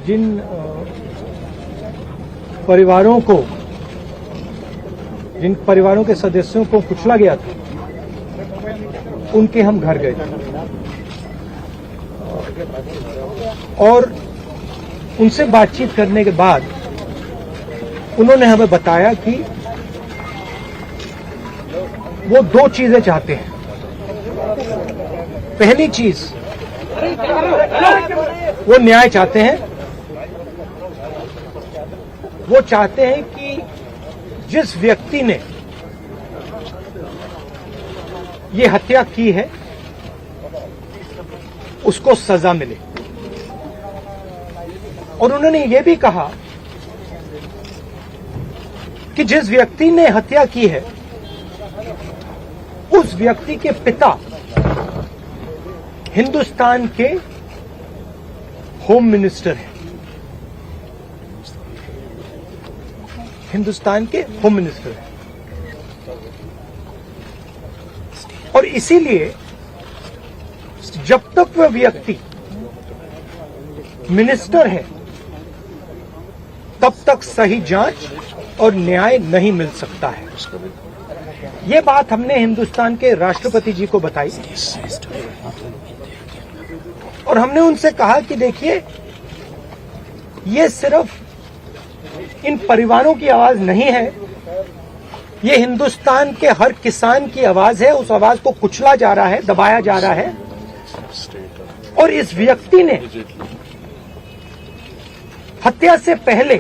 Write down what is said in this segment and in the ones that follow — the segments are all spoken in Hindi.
जिन परिवारों के सदस्यों को कुचला गया था, उनके हम घर गए थे और उनसे बातचीत करने के बाद उन्होंने हमें बताया कि वो दो चीजें चाहते हैं। पहली चीज, वो न्याय चाहते हैं। वो चाहते हैं कि जिस व्यक्ति ने ये हत्या की है उसको सजा मिले। और उन्होंने ये भी कहा कि जिस व्यक्ति ने हत्या की है उस व्यक्ति के पिता हिंदुस्तान के होम मिनिस्टर हैं। हिंदुस्तान के होम मिनिस्टर हैं और इसीलिए जब तक वह व्यक्ति मिनिस्टर है तब तक सही जांच और न्याय नहीं मिल सकता है। ये बात हमने हिंदुस्तान के राष्ट्रपति जी को बताई और हमने उनसे कहा कि देखिए, ये सिर्फ इन परिवारों की आवाज नहीं है, ये हिंदुस्तान के हर किसान की आवाज है। उस आवाज को कुचला जा रहा है, दबाया जा रहा है और इस व्यक्ति ने हत्या से पहले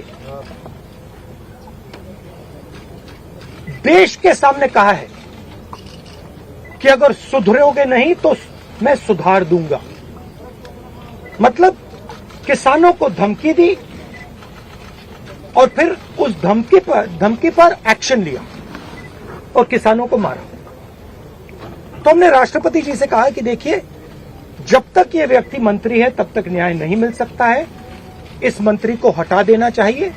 देश के सामने कहा है कि अगर सुधरोगे नहीं तो मैं सुधार दूंगा। मतलब किसानों को धमकी दी और फिर उस धमकी पर एक्शन लिया और किसानों को मारा। तो हमने राष्ट्रपति जी से कहा कि देखिए, जब तक ये व्यक्ति मंत्री है तब तक न्याय नहीं मिल सकता है। इस मंत्री को हटा देना चाहिए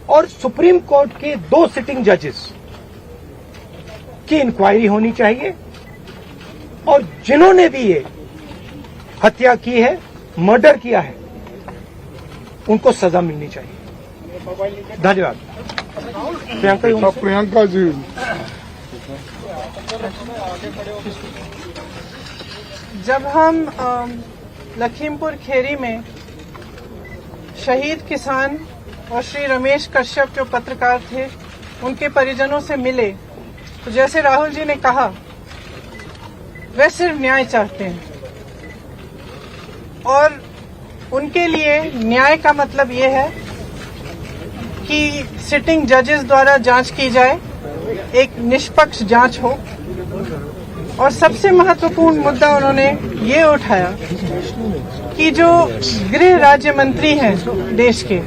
और सुप्रीम कोर्ट के 2 सिटिंग जजेस की इंक्वायरी होनी चाहिए और जिन्होंने भी ये हत्या की है, मर्डर किया है, उनको सजा मिलनी चाहिए। धन्यवाद। प्रियंका जी, जब हम लखीमपुर खेरी में शहीद किसान और श्री रमेश कश्यप जो पत्रकार थे उनके परिजनों से मिले तो जैसे राहुल जी ने कहा, वे सिर्फ न्याय चाहते हैं और उनके लिए न्याय का मतलब ये है कि सिटिंग जजेस द्वारा जांच की जाए, एक निष्पक्ष जांच हो। और सबसे महत्वपूर्ण मुद्दा उन्होंने ये उठाया कि जो गृह राज्य मंत्री हैं देश के,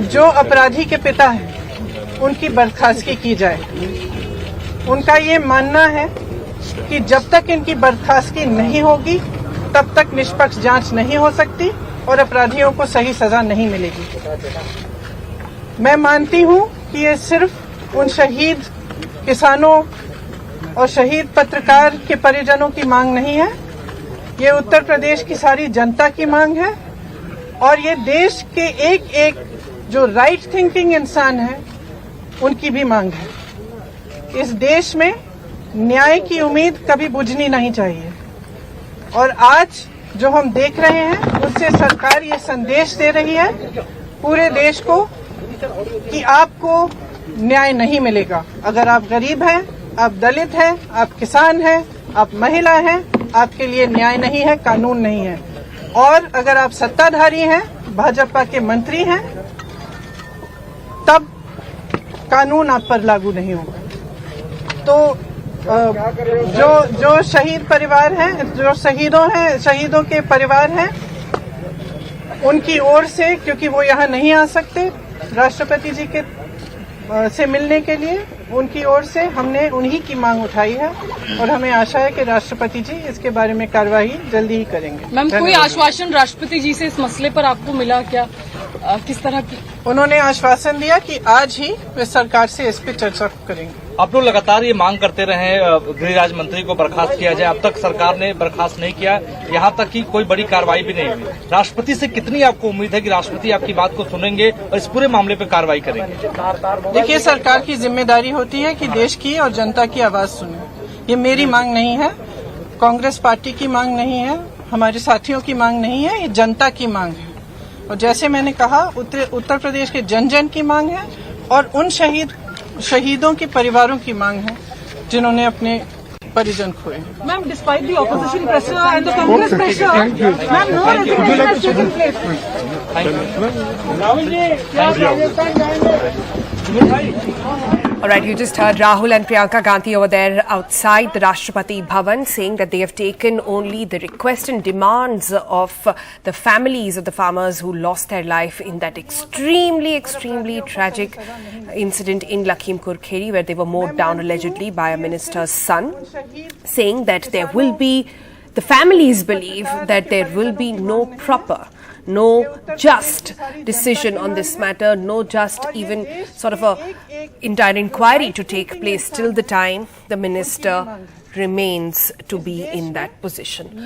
जो अपराधी के पिता हैं, उनकी बर्खास्तगी की जाए। उनका ये मानना है कि जब तक इनकी बर्खास्तगी नहीं होगी तब तक निष्पक्ष जांच नहीं हो सकती और अपराधियों को सही सजा नहीं मिलेगी। मैं मानती हूं कि ये सिर्फ उन शहीद किसानों और शहीद पत्रकार के परिजनों की मांग नहीं है, ये उत्तर प्रदेश की सारी जनता की मांग है और ये देश के एक एक जो राइट थिंकिंग इंसान है उनकी भी मांग है। इस देश में न्याय की उम्मीद कभी बुझनी नहीं चाहिए और आज जो हम देख रहे हैं उससे सरकार ये संदेश दे रही है पूरे देश को कि आपको न्याय नहीं मिलेगा। अगर आप गरीब हैं, आप दलित हैं, आप किसान हैं, आप महिला हैं, आपके लिए न्याय नहीं है, कानून नहीं है। और अगर आप सत्ताधारी हैं, भाजपा के मंत्री हैं, तब कानून आप पर लागू नहीं होगा। तो जो शहीद परिवार हैं, जो शहीदों के परिवार हैं, उनकी ओर से, क्योंकि वो यहाँ नहीं आ सकते राष्ट्रपति जी के से मिलने के लिए, उनकी ओर से हमने उन्हीं की मांग उठाई है और हमें आशा है कि राष्ट्रपति जी इसके बारे में कार्रवाई जल्दी ही करेंगे। मैम, कोई आश्वासन राष्ट्रपति जी से इस मसले पर आपको मिला क्या? किस तरह की? उन्होंने आश्वासन दिया कि आज ही वे सरकार से इस पर चर्चा करेंगे। आप लोग लगातार ये मांग करते रहे गृह राज्य मंत्री को बर्खास्त किया जाए, अब तक सरकार ने बर्खास्त नहीं किया, यहाँ तक कि कोई बड़ी कार्रवाई भी नहीं हुई। राष्ट्रपति से कितनी आपको उम्मीद है कि राष्ट्रपति आपकी बात को सुनेंगे और इस पूरे मामले पर कार्रवाई करेंगे? देखिए, सरकार की जिम्मेदारी होती है कि देश की और जनता की आवाज सुने। ये मेरी मांग नहीं है, कांग्रेस पार्टी की मांग नहीं है, हमारे साथियों की मांग नहीं है, ये जनता की मांग है। और जैसे मैंने कहा, उत्तर प्रदेश के जन जन की मांग है और उन शहीदों के परिवारों की मांग है जिन्होंने अपने परिजन खोए। Ma'am, despite the opposition pressure and the Congress pressure, ma'am, no resignation has taken place. All right, you just heard Rahul and Priyanka Gandhi over there outside the Rashtrapati Bhavan saying that they have taken only the request and demands of the families of the farmers who lost their life in that extremely tragic incident in Lakhimpur Kheri, where they were mowed down allegedly by a minister's son, saying that the families believe that there will be no just decision on this matter, no just even sort of a entire inquiry to take place till the time the minister remains to be in that position.